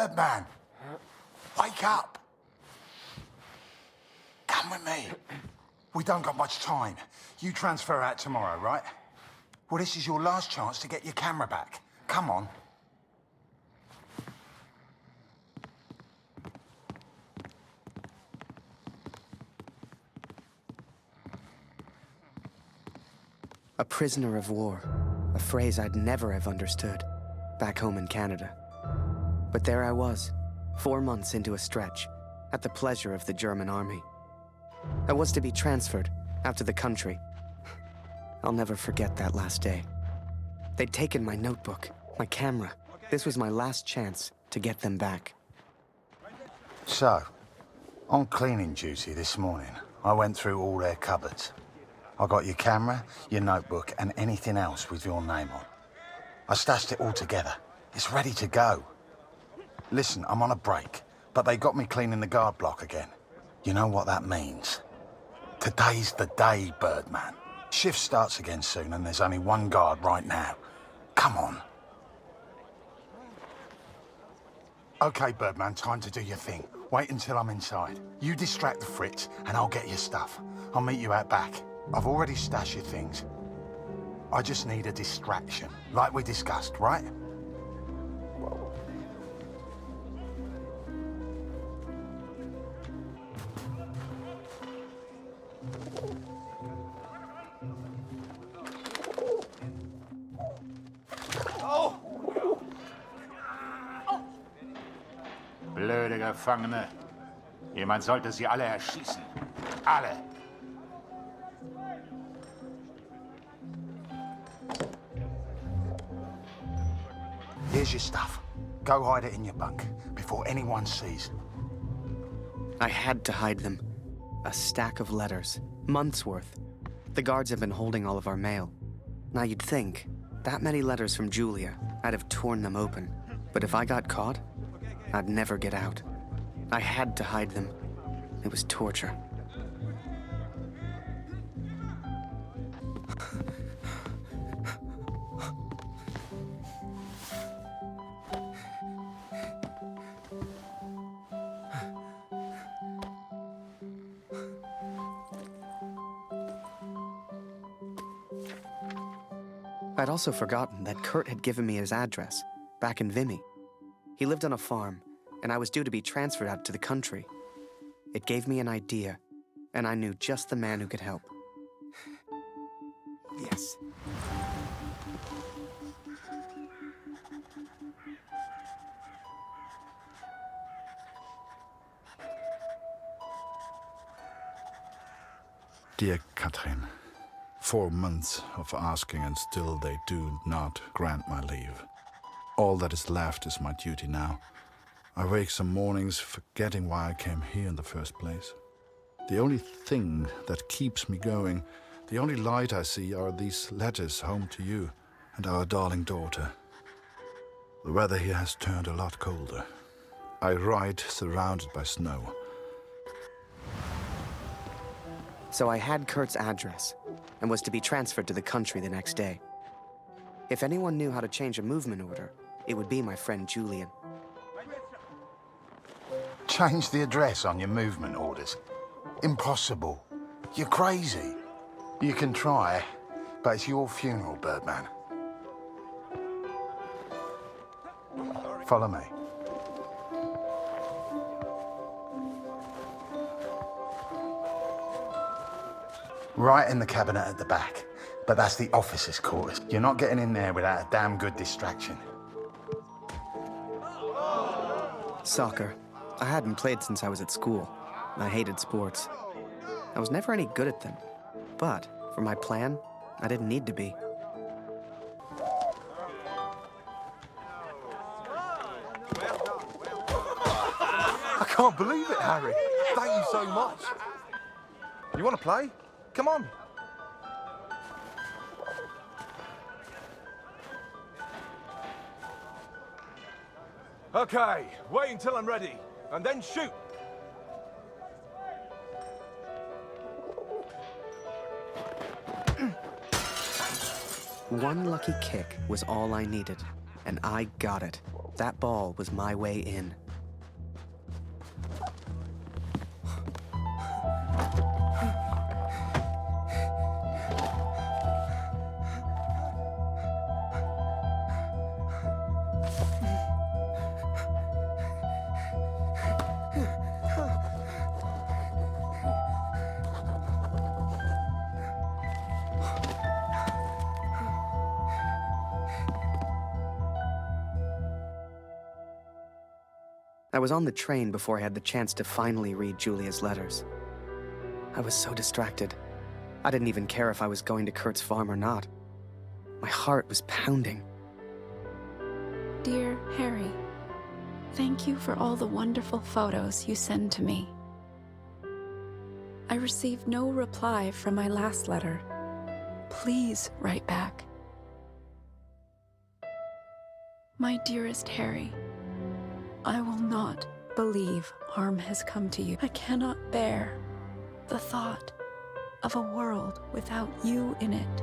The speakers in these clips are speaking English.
Birdman! Wake up! Come with me. We don't got much time. You transfer out tomorrow, right? Well, this is your last chance to get your camera back. Come on. A prisoner of war, a phrase I'd never have understood back home in Canada. But there I was, 4 months into a stretch, at the pleasure of the German army. I was to be transferred out to the country. I'll never forget that last day. They'd taken my notebook, my camera. This was my last chance to get them back. So, on cleaning duty this morning, I went through all their cupboards. I got your camera, your notebook, and anything else with your name on. I stashed it all together. It's ready to go. Listen, I'm on a break, but they got me cleaning the guard block again. You know what that means? Today's the day, Birdman. Shift starts again soon, and there's only one guard right now. Come on. Okay, Birdman, time to do your thing. Wait until I'm inside. You distract the Fritz, and I'll get your stuff. I'll meet you out back. I've already stashed your things. I just need a distraction, like we discussed, right? Blöde Gefangene. Jemand sollte sie alle erschießen. Alle. Here's your stuff. Go hide it in your bunk before anyone sees. I had to hide them. A stack of letters, months worth. The guards have been holding all of our mail. Now you'd think, that many letters from Julia, I'd have torn them open. But if I got caught, I'd never get out. I had to hide them. It was torture. I'd also forgotten that Kurt had given me his address, back in Vimy. He lived on a farm, and I was due to be transferred out to the country. It gave me an idea, and I knew just the man who could help. Yes. Dear Katrin, 4 months of asking and still they do not grant my leave. All that is left is my duty now. I wake some mornings forgetting why I came here in the first place. The only thing that keeps me going, the only light I see are these letters home to you and our darling daughter. The weather here has turned a lot colder. I ride surrounded by snow. So I had Kurt's address, and was to be transferred to the country the next day. If anyone knew how to change a movement order, it would be my friend Julian. Change the address on your movement orders. Impossible. You're crazy. You can try, but it's your funeral, Birdman. Follow me. Right in the cabinet at the back. But that's the officers' quarters. You're not getting in there without a damn good distraction. Soccer. I hadn't played since I was at school. I hated sports. I was never any good at them. But, for my plan, I didn't need to be. I can't believe it, Harry. Thank you so much. You want to play? Come on. Okay, wait until I'm ready, and then shoot. One lucky kick was all I needed, and I got it. That ball was my way in. I was on the train before I had the chance to finally read Julia's letters. I was so distracted. I didn't even care if I was going to Kurt's farm or not. My heart was pounding. Dear Harry, thank you for all the wonderful photos you send to me. I received no reply from my last letter. Please write back. My dearest Harry, I will not believe harm has come to you. I cannot bear the thought of a world without you in it.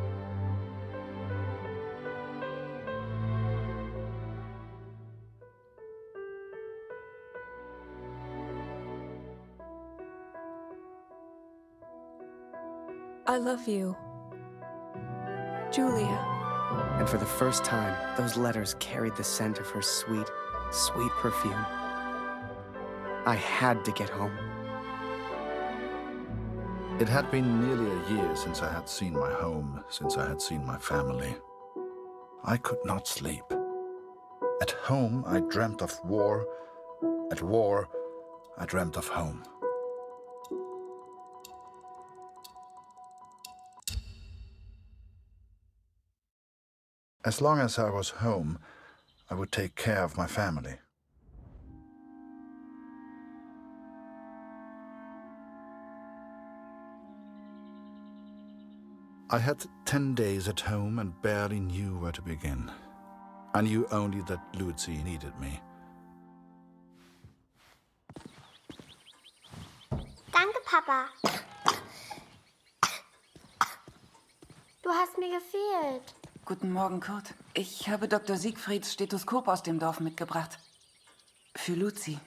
I love you, Julia. And for the first time, those letters carried the scent of her sweet, sweet perfume. I had to get home. It had been nearly a year since I had seen my home, since I had seen my family. I could not sleep. At home, I dreamt of war. At war, I dreamt of home. As long as I was home, I would take care of my family. I had 10 days at home and barely knew where to begin. I knew only that Lucy needed me. Danke, Papa. Du hast mir gefehlt. Guten Morgen, Kurt. Ich habe Dr. Siegfrieds Stethoskop aus dem Dorf mitgebracht. Für Lucy.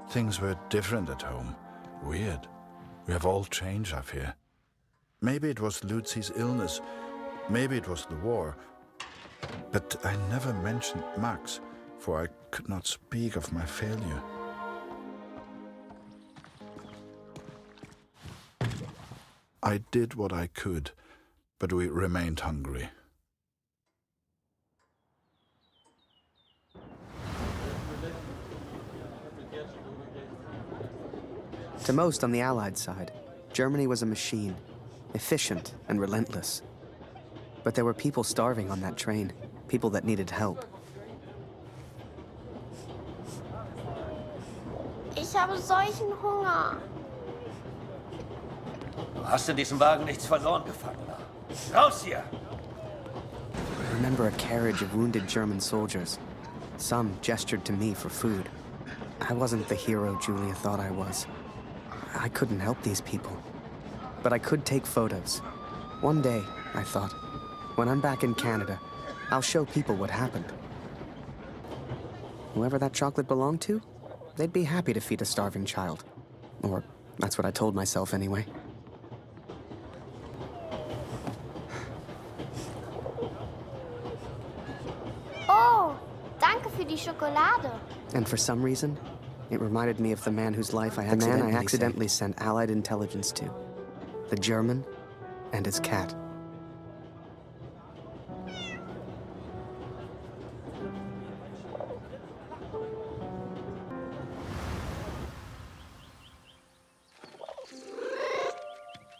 Things were different at home. Weird. We have all changed, I fear. Maybe it was Lucy's illness. Maybe it was the war. But I never mentioned Max, for I could not speak of my failure. I did what I could, but we remained hungry. To most on the Allied side, Germany was a machine, efficient and relentless. But there were people starving on that train, people that needed help. Ich habe solchen Hunger. Du hast in diesem Wagen nichts verloren, Gefangener. Raus hier! I remember a carriage of wounded German soldiers. Some gestured to me for food. I wasn't the hero Julia thought I was. I couldn't help these people. But I could take photos. One day, I thought, when I'm back in Canada, I'll show people what happened. Whoever that chocolate belonged to, they'd be happy to feed a starving child. Or that's what I told myself anyway. Oh, danke für die Schokolade. And for some reason, it reminded me of the man whose life I accidentally sent Allied intelligence to. The German and his cat.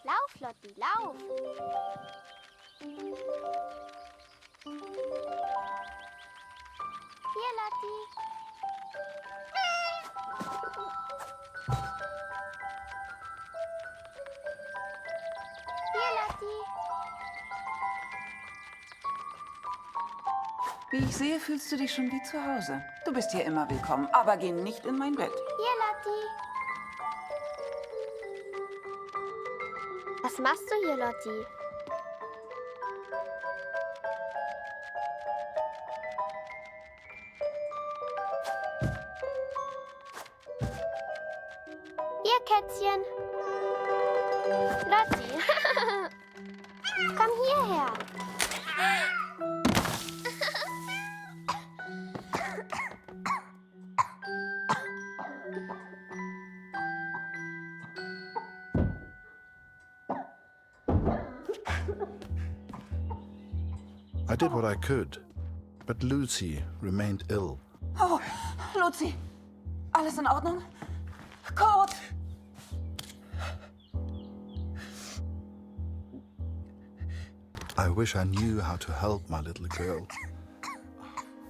Lauf, Lotti, lauf. Hier, Lotti. Hier, Lotti. Wie ich sehe, fühlst du dich schon wie zu Hause. Du bist hier immer willkommen, aber geh nicht in mein Bett. Hier, Lotti. Was machst du hier, Lotti? Kätzchen. Lotti. Komm hierher. I did what I could, but Lucy remained ill. Oh, Lucy. Alles in Ordnung? Kurt! I wish I knew how to help my little girl.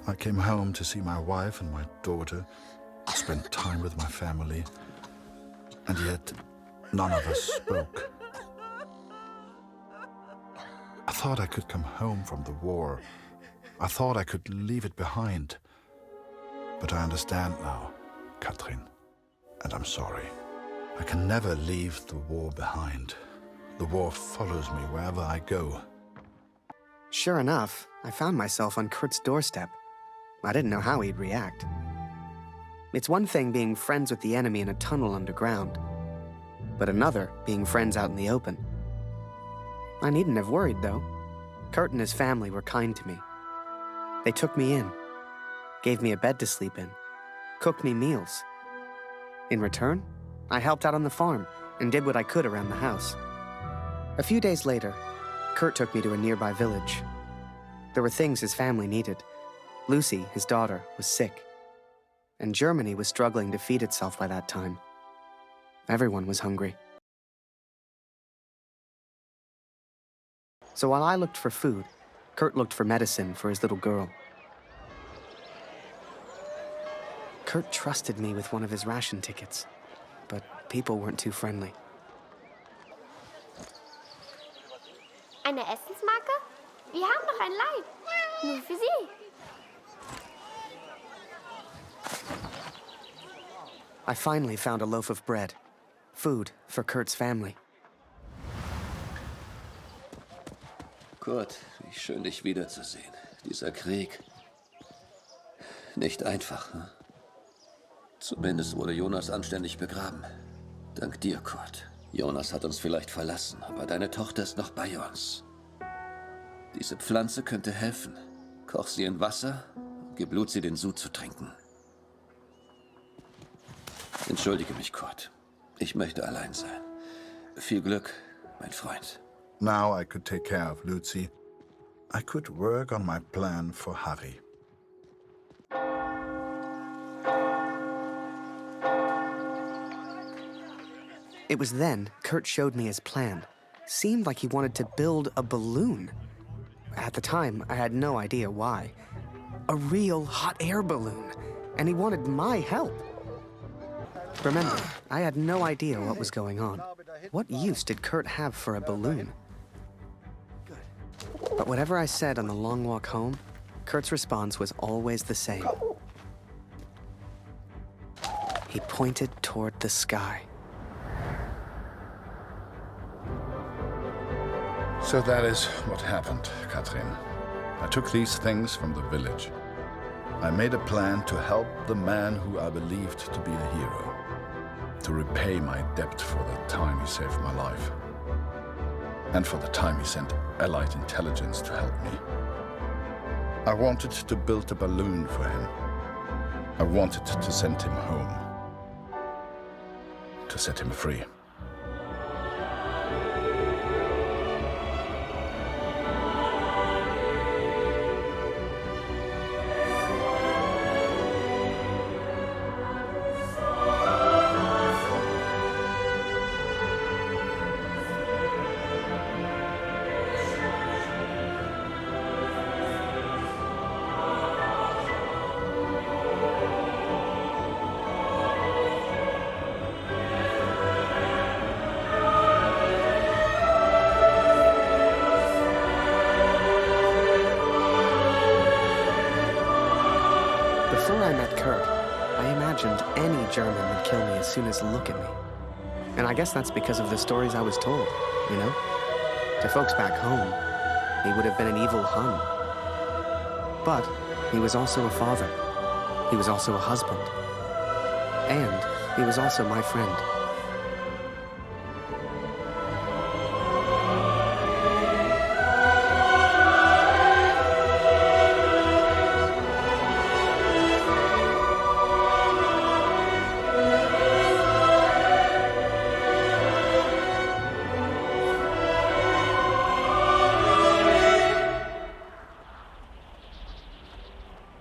I came home to see my wife and my daughter, spend time with my family, and yet none of us spoke. I thought I could come home from the war. I thought I could leave it behind. But I understand now, Katrin, and I'm sorry. I can never leave the war behind. The war follows me wherever I go. Sure enough, I found myself on Kurt's doorstep. I didn't know how he'd react. It's one thing being friends with the enemy in a tunnel underground, but another being friends out in the open. I needn't have worried, though. Kurt and his family were kind to me. They took me in, gave me a bed to sleep in, cooked me meals. In return, I helped out on the farm and did what I could around the house. A few days later, Kurt took me to a nearby village. There were things his family needed. Lucy, his daughter, was sick, and Germany was struggling to feed itself by that time. Everyone was hungry. So while I looked for food, Kurt looked for medicine for his little girl. Kurt trusted me with one of his ration tickets, but people weren't too friendly. Eine Essensmarke? Wir haben noch ein Leib. Nur für Sie. I finally found a loaf of bread. Food for Kurt's family. Kurt, wie schön, dich wiederzusehen. Dieser Krieg. Nicht einfach, hm? Zumindest wurde Jonas anständig begraben. Dank dir, Kurt. Jonas hat uns vielleicht verlassen, aber deine Tochter ist noch bei uns. Diese Pflanze könnte helfen. Koch sie in Wasser und gib Lucy den Sud zu trinken. Entschuldige mich, Kurt. Ich möchte allein sein. Viel Glück, mein Freund. Now I could take care of Lucy. I could work on my plan for Harry. It was then Kurt showed me his plan. Seemed like he wanted to build a balloon. At the time, I had no idea why. A real hot air balloon, and he wanted my help. Remember, I had no idea what was going on. What use did Kurt have for a balloon? But whatever I said on the long walk home, Kurt's response was always the same. He pointed toward the sky. So that is what happened, Katrin. I took these things from the village. I made a plan to help the man who I believed to be the hero, to repay my debt for the time he saved my life, and for the time he sent Allied intelligence to help me. I wanted to build a balloon for him. I wanted to send him home, to set him free. Before I met Kurt, I imagined any German would kill me as soon as look at me. And I guess that's because of the stories I was told, you know? To folks back home, he would have been an evil Hun. But he was also a father. He was also a husband. And he was also my friend.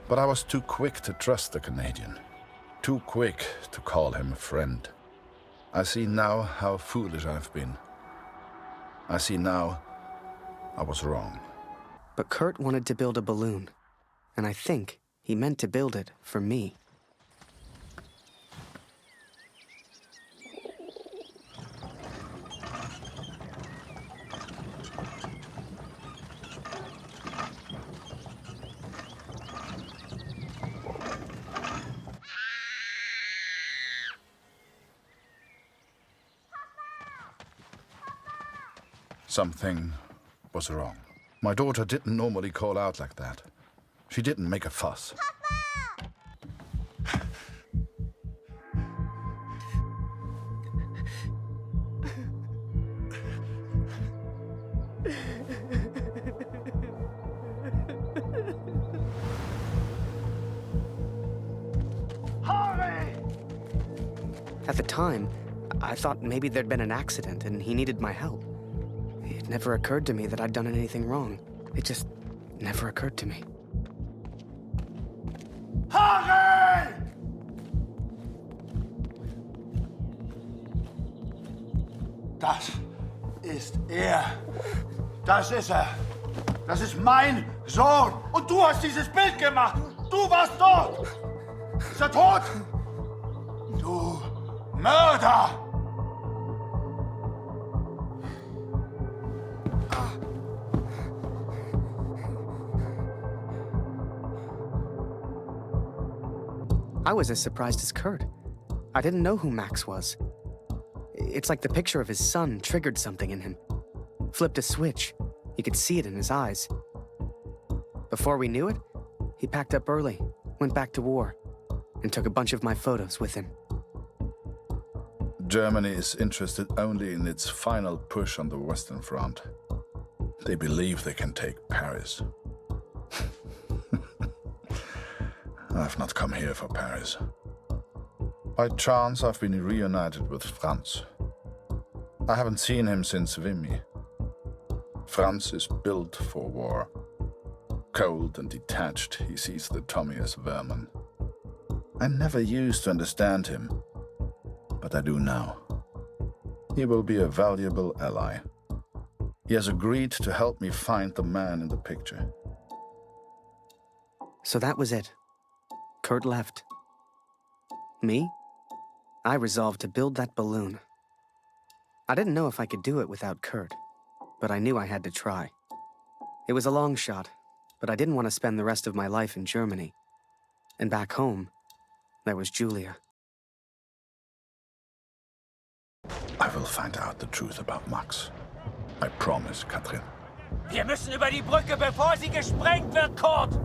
But I was too quick to trust the Canadian. Too quick to call him a friend. I see now how foolish I've been. I see now I was wrong. But Kurt wanted to build a balloon, and I think he meant to build it for me. Something was wrong. My daughter didn't normally call out like that. She didn't make a fuss. At the time, I thought maybe there'd been an accident and he needed my help. It never occurred to me that I'd done anything wrong. It just never occurred to me. Harry! Das ist er. Das ist er. Das ist mein Sohn. Und du hast dieses Bild gemacht. Du warst dort. Ist er tot? Du Mörder! I was as surprised as Kurt. I didn't know who Max was. It's like the picture of his son triggered something in him. Flipped a switch. You could see it in his eyes. Before we knew it, he packed up early, went back to war, and took a bunch of my photos with him. Germany is interested only in its final push on the Western Front. They believe they can take Paris. I've not come here for Paris. By chance, I've been reunited with Franz. I haven't seen him since Vimy. Franz is built for war. Cold and detached, he sees the Tommy as vermin. I never used to understand him, but I do now. He will be a valuable ally. He has agreed to help me find the man in the picture. So that was it. Kurt left. Me? I resolved to build that balloon. I didn't know if I could do it without Kurt, but I knew I had to try. It was a long shot, but I didn't want to spend the rest of my life in Germany. And back home, there was Julia. I will find out the truth about Max. I promise, Katrin. Wir müssen über die Brücke, bevor sie gesprengt wird, Kurt!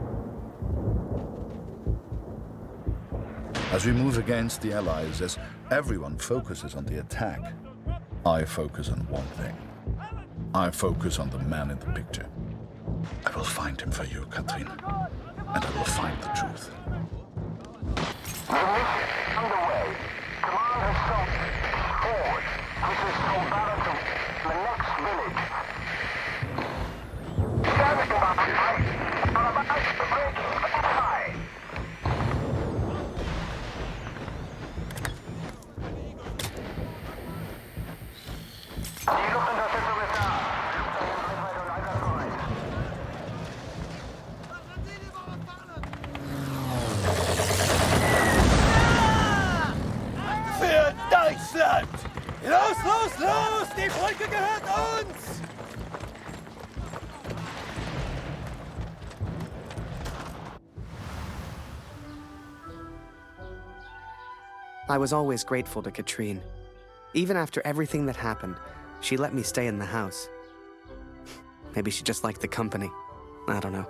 As we move against the Allies, as everyone focuses on the attack, I focus on one thing. I focus on the man in the picture. I will find him for you, Katrin. And I will find the truth. Underway. Command has stopped. Forward. This is Soldatum, the next village. Standing by. Are about to break high. Die Luftunterstützung ist da. Für Deutschland! Los, los, los! Die Brücke gehört uns! I was always grateful to Katrine. Even after everything that happened, she let me stay in the house. Maybe she just liked the company. I don't know.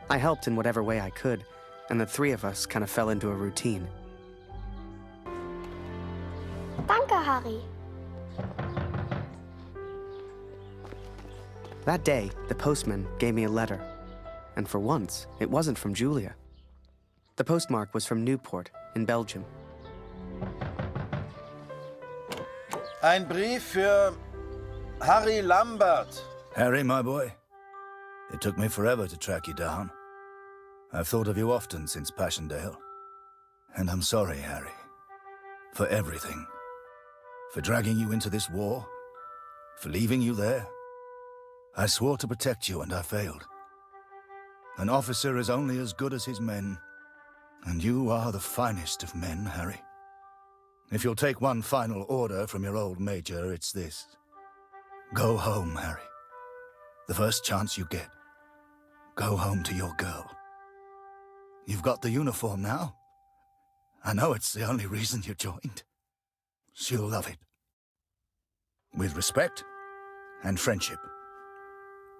I helped in whatever way I could, and the three of us kind of fell into a routine. Danke, Harry. That day, the postman gave me a letter. And for once, it wasn't from Julia. The postmark was from Newport in Belgium. Ein Brief für Harry Lambert. Harry, my boy. It took me forever to track you down. I've thought of you often since Passchendaele. And I'm sorry, Harry. For everything. For dragging you into this war. For leaving you there. I swore to protect you and I failed. An officer is only as good as his men. And you are the finest of men, Harry. If you'll take one final order from your old major, it's this. Go home, Harry. The first chance you get. Go home to your girl. You've got the uniform now. I know it's the only reason you joined. She'll love it. With respect and friendship.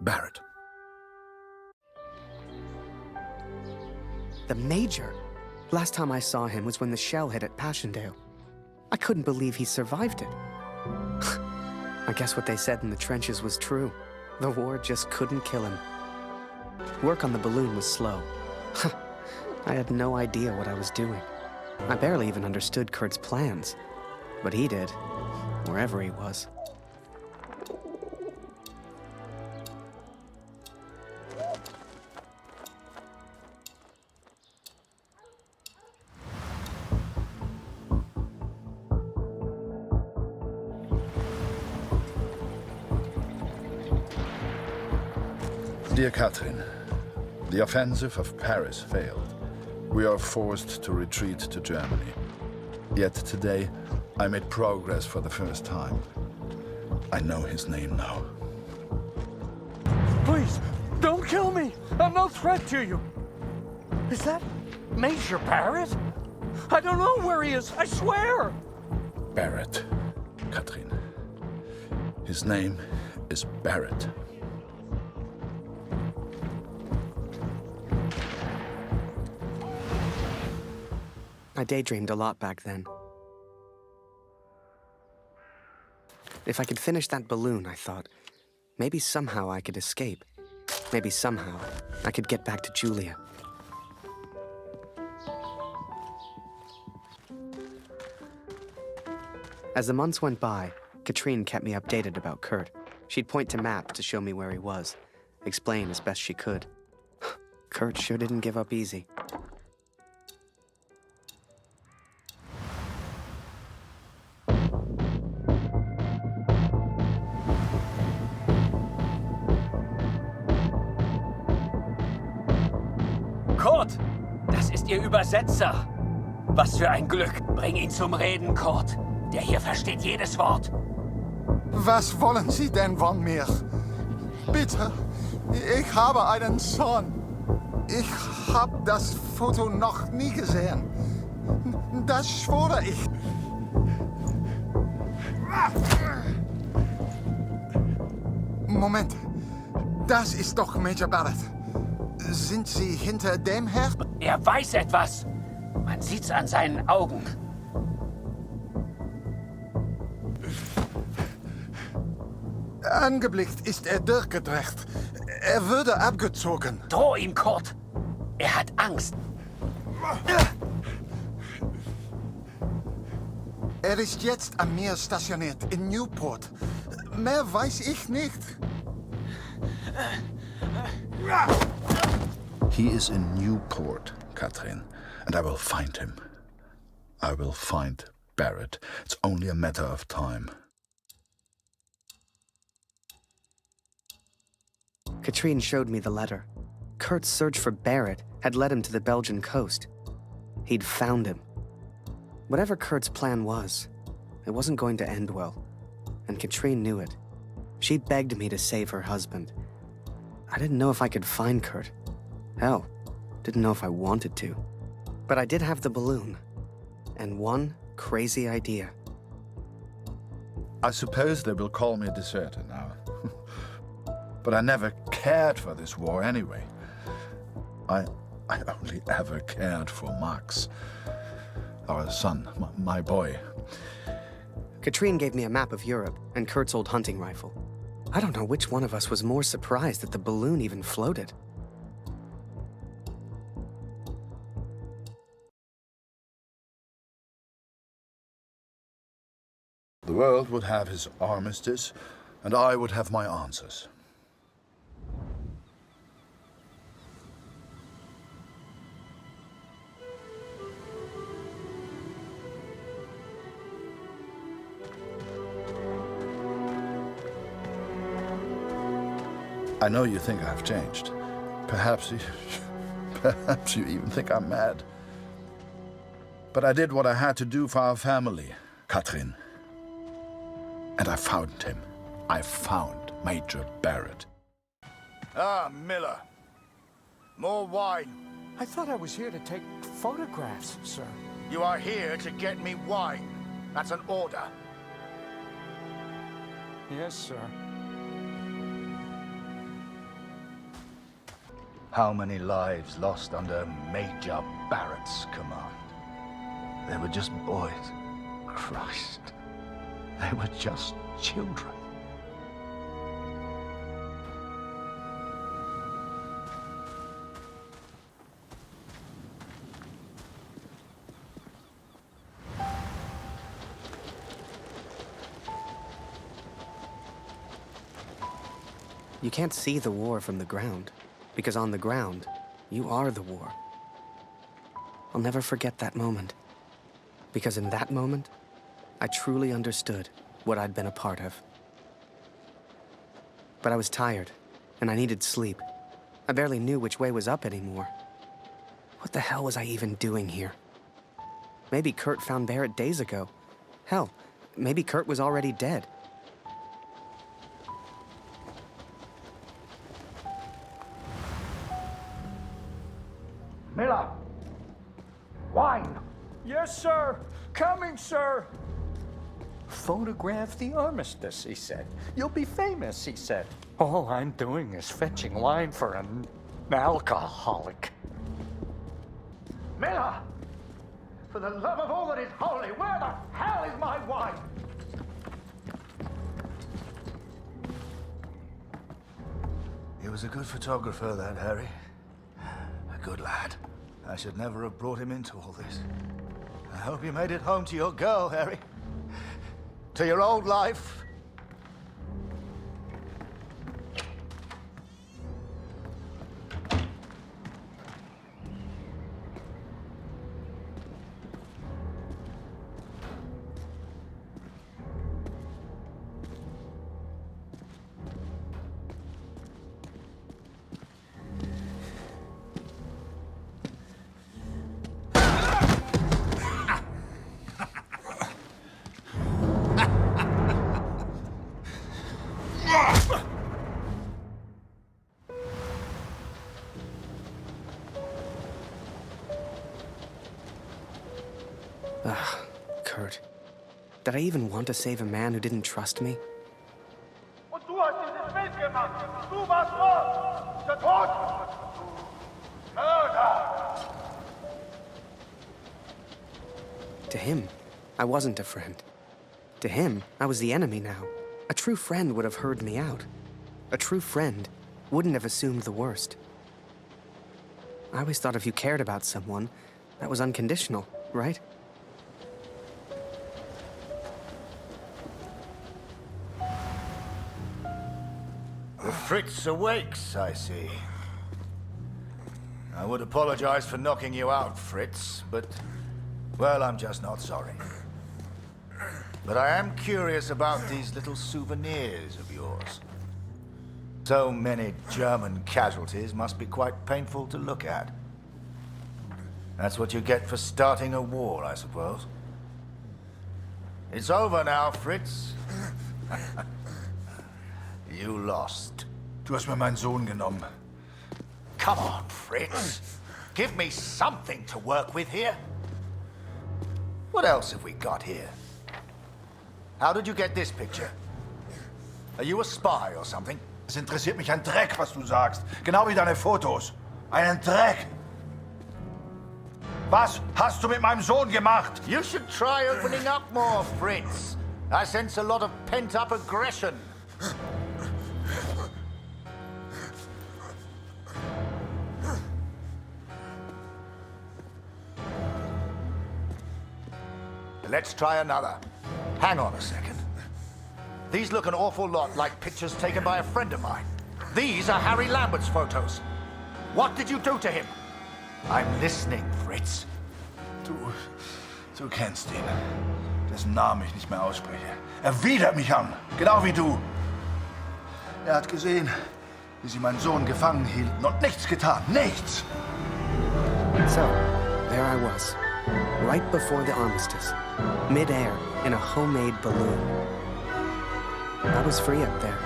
Barrett. The Major? Last time I saw him was when the shell hit at Passchendaele. I couldn't believe he survived it. I guess what they said in the trenches was true. The war just couldn't kill him. Work on the balloon was slow. I had no idea what I was doing. I barely even understood Kurt's plans. But he did, wherever he was. Dear Catherine, the offensive of Paris failed. We are forced to retreat to Germany. Yet today, I made progress for the first time. I know his name now. Please, don't kill me! I'm no threat to you! Is that Major Barrett? I don't know where he is, I swear! Barrett, Catherine. His name is Barrett. I daydreamed a lot back then. If I could finish that balloon, I thought, maybe somehow I could escape. Maybe somehow I could get back to Julia. As the months went by, Katrine kept me updated about Kurt. She'd point to maps to show me where he was, explain as best she could. Kurt sure didn't give up easy. Kurt, das ist Ihr Übersetzer. Was für ein Glück. Bring ihn zum Reden, Kurt. Der hier versteht jedes Wort. Was wollen Sie denn von mir? Bitte, ich habe einen Sohn. Ich habe das Foto noch nie gesehen. Das schwöre ich. Moment, das ist doch Major Barrett. Sind Sie hinter dem her? Er weiß etwas. Man sieht's an seinen Augen. Angeblickt ist er durchgedreht. Er würde abgezogen. Droh ihm, Kurt. Er hat Angst. Er ist jetzt am Meer stationiert, in Newport. Mehr weiß ich nicht. He is in Newport, Catherine, and I will find him. I will find Barrett. It's only a matter of time. Katrine showed me the letter. Kurt's search for Barrett had led him to the Belgian coast. He'd found him. Whatever Kurt's plan was, it wasn't going to end well. And Katrine knew it. She begged me to save her husband. I didn't know if I could find Kurt. Hell, didn't know if I wanted to. But I did have the balloon. And one crazy idea. I suppose they will call me a deserter now. But I never cared for this war anyway. I only ever cared for Max. Our son, my boy. Katrine gave me a map of Europe and Kurt's old hunting rifle. I don't know which one of us was more surprised that the balloon even floated. The world would have his armistice, and I would have my answers. I know you think I've changed. Perhaps you even think I'm mad. But I did what I had to do for our family, Katrin. And I found him. I found Major Barrett. Ah, Miller. More wine. I thought I was here to take photographs, sir. You are here to get me wine. That's an order. Yes, sir. How many lives lost under Major Barrett's command? They were just boys. Christ. They were just children. You can't see the war from the ground, because on the ground, you are the war. I'll never forget that moment, because in that moment, I truly understood what I'd been a part of. But I was tired, and I needed sleep. I barely knew which way was up anymore. What the hell was I even doing here? Maybe Kurt found Barrett days ago. Hell, maybe Kurt was already dead. Miller! Wine! Yes, sir. Coming, sir. Photograph the armistice, he said. You'll be famous, he said. All I'm doing is fetching wine for an alcoholic. Miller! For the love of all that is holy, where the hell is my wine? He was a good photographer, that Harry. A good lad. I should never have brought him into all this. I hope you made it home to your girl, Harry. To your old life. Ugh, Kurt. Did I even want to save a man who didn't trust me? Und du hast dieses Bild gemacht. Du warst dort. Der Tod. Mörder. To him, I wasn't a friend. To him, I was the enemy now. A true friend would have heard me out. A true friend wouldn't have assumed the worst. I always thought if you cared about someone, that was unconditional, right? The Fritz awakes, I see. I would apologize for knocking you out, Fritz, but, well, I'm just not sorry. But I am curious about these little souvenirs of yours. So many German casualties must be quite painful to look at. That's what you get for starting a war, I suppose. It's over now, Fritz. You lost. Du hast mir meinen Sohn genommen. Come on, Fritz. Give me something to work with here. What else have we got here? How did you get this picture? Are you a spy or something? Es interessiert mich ein Dreck, was du sagst. Genau wie deine Fotos. Einen Dreck. Was hast du mit meinem Sohn gemacht? You should try opening up more, Fritz. I sense a lot of pent-up aggression. Let's try another. Hang on a second. These look an awful lot like pictures taken by a friend of mine. These are Harry Lambert's photos. What did you do to him? I'm listening, Fritz. Du kennst ihn. Dessen Namen ich nicht mehr ausspreche. Er widert mich an. Genau wie du. Er hat gesehen, wie sie meinen Sohn gefangen hielten und nichts getan. Nichts! So, there I was, right before the armistice, mid-air in a homemade balloon. I was free up there,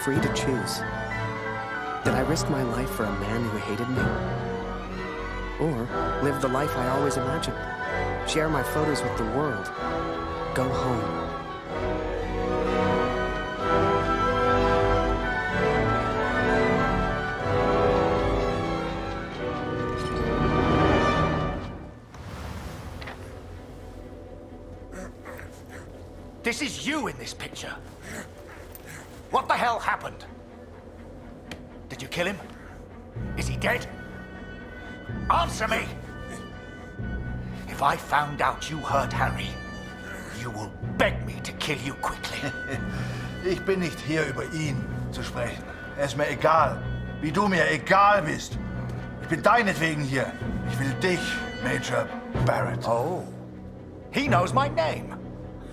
free to choose. Did I risk my life for a man who hated me? Or live the life I always imagined? Share my photos with the world? Go home? This is you in this picture. What the hell happened? Did you kill him? Is he dead? Answer me! If I found out you hurt Harry, you will beg me to kill you quickly. Ich bin nicht hier, über ihn zu sprechen. Er ist mir egal, wie du mir egal bist. Ich bin deinetwegen hier. Ich will dich, Major Barrett. Oh, he knows my name.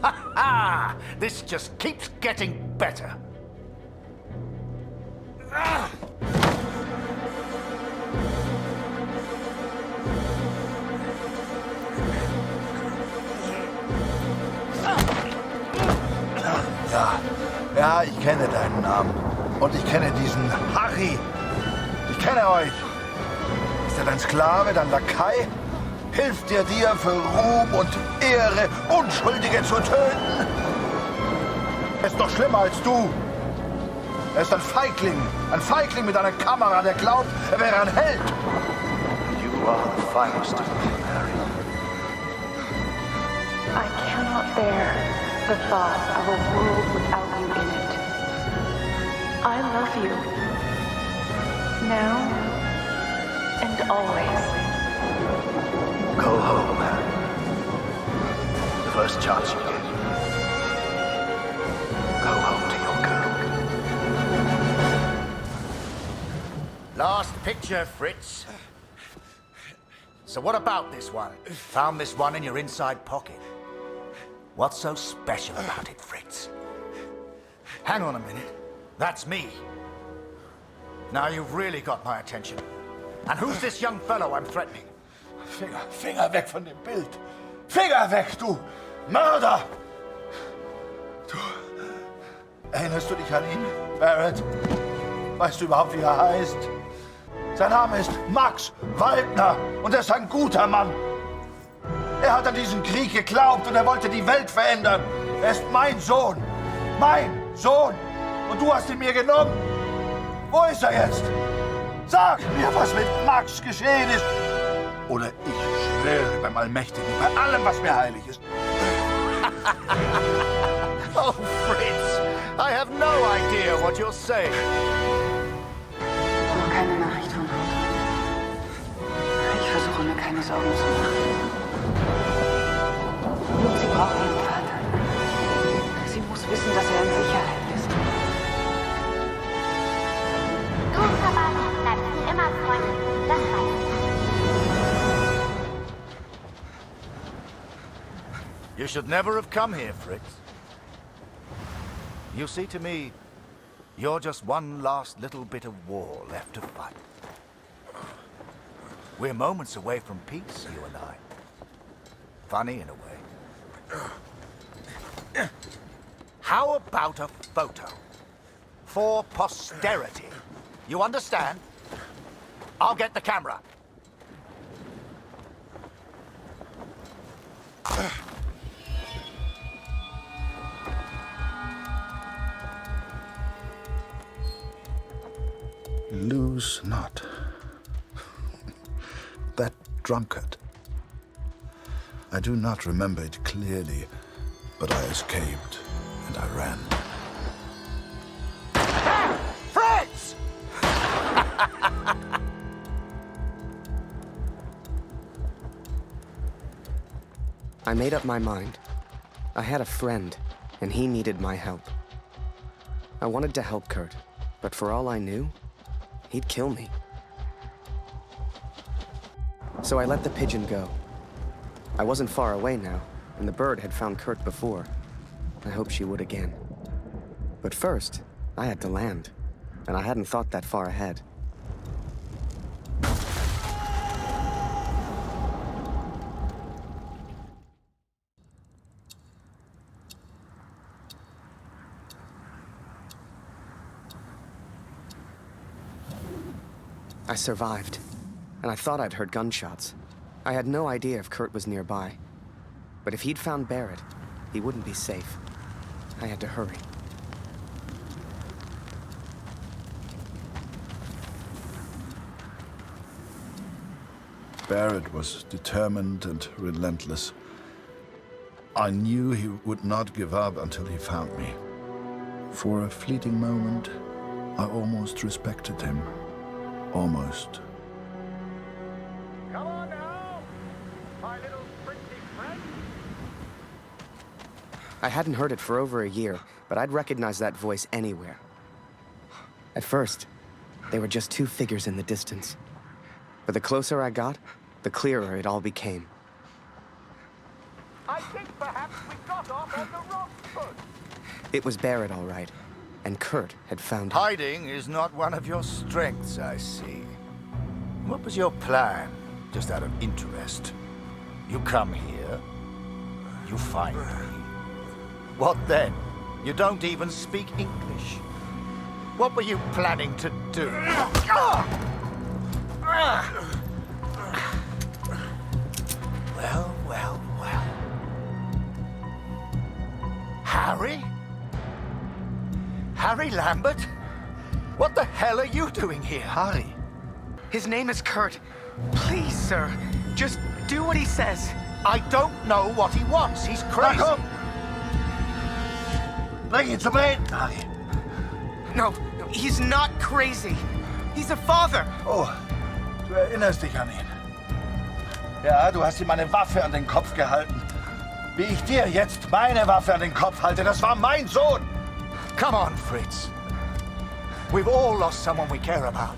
Ha ha! This just keeps getting better. Ah! Ja, ich kenne deinen Namen. Und ich kenne diesen Harry. Ich kenne euch. Ist er dein Sklave, dein Lakai? Hilft dir für Ruhm und Ehre Unschuldige zu töten? Er ist doch schlimmer als du. Er ist ein Feigling mit einer Kamera, der glaubt, er wäre ein Held. You are the finest of men, Harry. I cannot bear the thought of a world without you in it. I love you. Now and always. Go home, Harry. The first chance you get. Go home to your girl. Last picture, Fritz. So what about this one? Found this one in your inside pocket. What's so special about it, Fritz? Hang on a minute. That's me. Now you've really got my attention. And who's this young fellow I'm threatening? Finger weg von dem Bild. Finger weg, du Mörder! Du, erinnerst du dich an ihn, Barrett? Weißt du überhaupt, wie er heißt? Sein Name ist Max Waldner und er ist ein guter Mann. Er hat an diesen Krieg geglaubt und er wollte die Welt verändern. Er ist mein Sohn. Mein Sohn. Und du hast ihn mir genommen. Wo ist er jetzt? Sag mir, was mit Max geschehen ist. Oder ich schwöre beim Allmächtigen, bei allem, was mir heilig ist. Oh, Fritz, I have no idea what you're saying. Noch keine Nachricht von Retold. Ich versuche mir keine Sorgen zu machen. Sie braucht ihren Vater. Sie muss wissen, dass er in Sicherheit ist. Du und Papa bleiben immer Freunde. Das weiß ich. You should never have come here, Fritz. You see, to me, you're just one last little bit of war left to fight. We're moments away from peace, you and I. Funny in a way. How about a photo? For posterity. You understand? I'll get the camera. Lose not. That drunkard. I do not remember it clearly, but I escaped and I ran. Fritz! I made up my mind. I had a friend, and he needed my help. I wanted to help Kurt, but for all I knew, he'd kill me. So I let the pigeon go. I wasn't far away now, and the bird had found Kurt before. I hoped she would again. But first, I had to land. and I hadn't thought that far ahead. I survived, and I thought I'd heard gunshots. I had no idea if Kurt was nearby. But if he'd found Barrett, he wouldn't be safe. I had to hurry. Barrett was determined and relentless. I knew he would not give up until he found me. For a fleeting moment, I almost respected him. Almost. Come on now, my little pretty friend. I hadn't heard it for over a year, but I'd recognize that voice anywhere. At first, they were just two figures in the distance. But the closer I got, the clearer it all became. I think perhaps we got off on the wrong foot. It was Barrett, all right. And Kurt had found him. Hiding is not one of your strengths, I see. What was your plan, just out of interest? You come here, you find me. What then? You don't even speak English. What were you planning to do? Well, well, well. Harry? Harry Lambert? What the hell are you doing here? Harry. His name is Kurt. Please, sir, just do what he says. I don't know what he wants. He's crazy. Na komm! Bring ihn zum Reden, Harry. No, he's not crazy. He's a father. Oh, du erinnerst dich an ihn. Ja, du hast ihm eine Waffe an den Kopf gehalten. Wie ich dir jetzt meine Waffe an den Kopf halte, das war mein Sohn. Come on, Fritz. We've all lost someone we care about.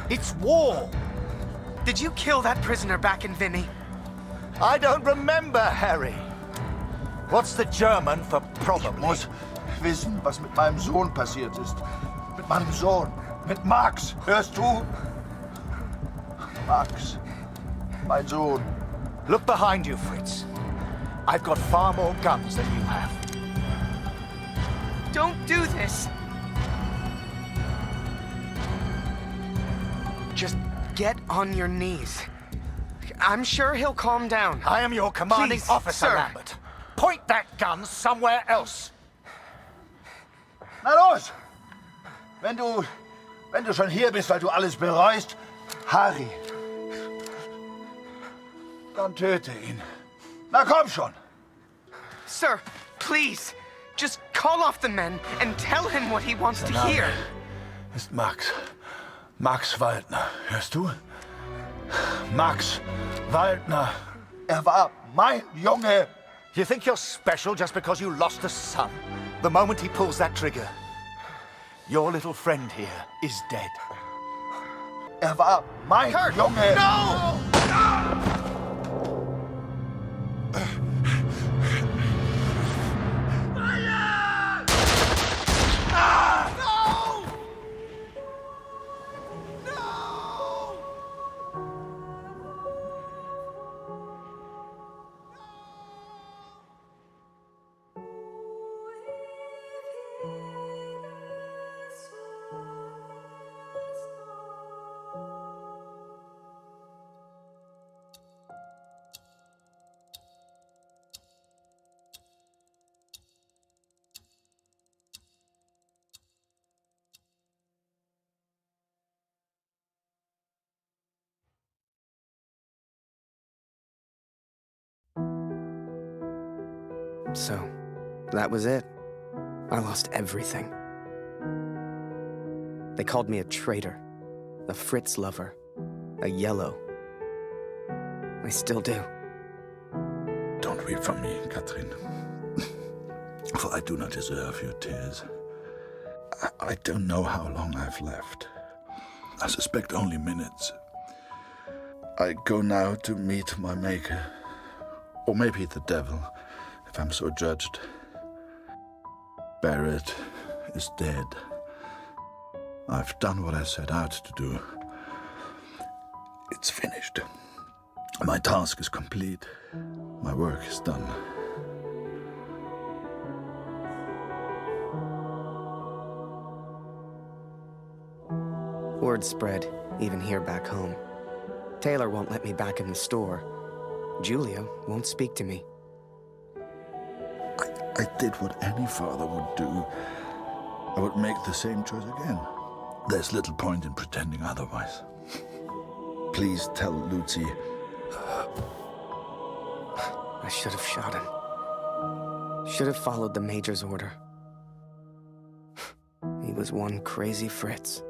It's war. Did you kill that prisoner back in Vinny? I don't remember, Harry. What's the German for probably? Ich muss wissen, was mit meinem Sohn passiert ist. Mit meinem Sohn. Mit Max. Hörst du? Max. Mein Sohn. Look behind you, Fritz. I've got far more guns than you have. Don't do this. Just get on your knees. I'm sure he'll calm down. I am your commanding Please, officer, sir. Lambert. Point that gun somewhere else. Na los! Wenn du schon hier bist, weil du alles bereust, Harry, dann töte ihn. Na komm schon! Sir, please, just call off the men and tell him what he wants to hear. Ist Max. Max Waldner. Hörst du? Max Waldner. War mein Junge. You think you're special just because you lost a son? The moment he pulls that trigger, your little friend here is dead. War mein Kurt, Junge. No! So, that was it. I lost everything. They called me a traitor, a Fritz lover, a yellow. I still do. Don't weep for me, Katrin. For I do not deserve your tears. I don't know how long I've left. I suspect only minutes. I go now to meet my maker. Or maybe the devil, if I'm so judged. Barrett is dead. I've done what I set out to do. It's finished. My task is complete. My work is done. Word spread, even here back home. Taylor won't let me back in the store. Julia won't speak to me. I did what any father would do. I would make the same choice again. There's little point in pretending otherwise. Please tell Lucy. I should have shot him. Should have followed the Major's order. He was one crazy Fritz.